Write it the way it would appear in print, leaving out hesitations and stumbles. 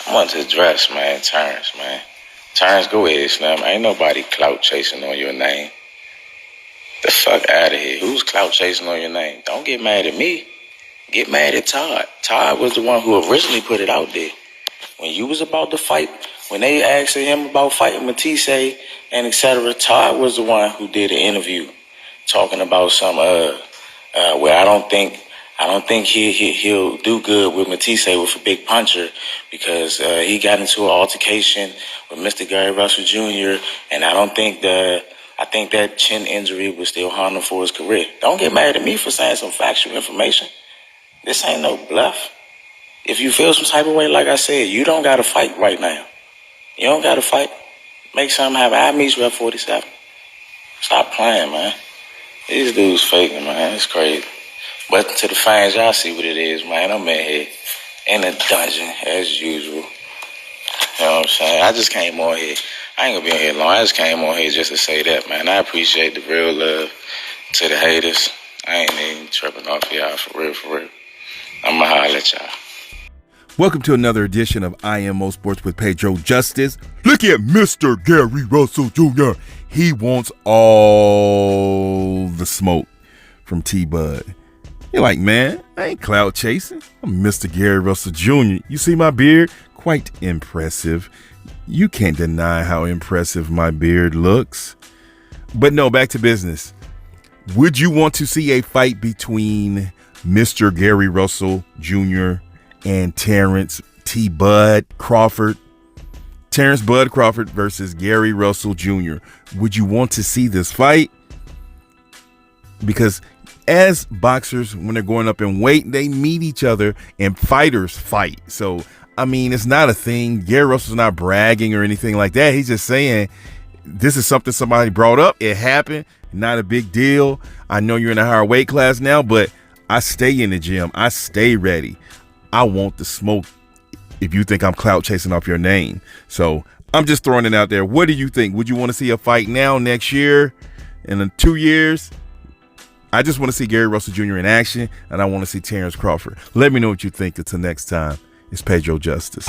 I want to address, man, Terence, man. Terence, go ahead, Slim. Ain't nobody clout chasing on your name. The fuck out of here. Who's clout chasing on your name? Don't get mad at me. Get mad at Todd. Todd was the one who originally put it out there. When you was about to fight, when they asked him about fighting Matisse and etc., Todd was the one who did an interview talking about some where I don't think he'll do good with Matisse with a big puncher because he got into an altercation with Mr. Gary Russell Jr. and I think that chin injury was still harming him for his career. Don't get mad at me for saying some factual information. This ain't no bluff. If you feel some type of way, like I said, you don't got to fight right now. You don't got to fight. Make something happen. I'll meet you at 47. Stop playing, man. These dudes faking, man. It's crazy. But to the fans, y'all see what it is, man. I'm in here in the dungeon as usual. You know what I'm saying? I just came on here. I ain't gonna be in here long. I just came on here just to say that, man. I appreciate the real love to the haters. I ain't even tripping off y'all for real, for real. I'ma holler at y'all. Welcome to another edition of IMO Sports with Pedro Justice. Look at Mr. Gary Russell Jr. He wants all the smoke from T-Bud. You're like, man, I ain't clout chasing. I'm Mr. Gary Russell Jr. You see my beard? Quite impressive. You can't deny how impressive my beard looks. But no, back to business. Would you want to see a fight between Mr. Gary Russell Jr. and Terence T-Bud Crawford? Terence Bud Crawford versus Gary Russell Jr. Would you want to see this fight? Because as boxers, when they're going up in weight, they meet each other and fighters fight. So, I mean, it's not a thing. Gary Russell's not bragging or anything like that. He's just saying this is something somebody brought up. It happened. Not a big deal. I know you're in a higher weight class now, but I stay in the gym. I stay ready. I want the smoke if you think I'm clout chasing off your name. So I'm just throwing it out there. What do you think? Would you want to see a fight now, next year, in 2 years? I just want to see Gary Russell Jr. in action, and I want to see Terence Crawford. Let me know what you think. Until next time, it's Pedro Justice.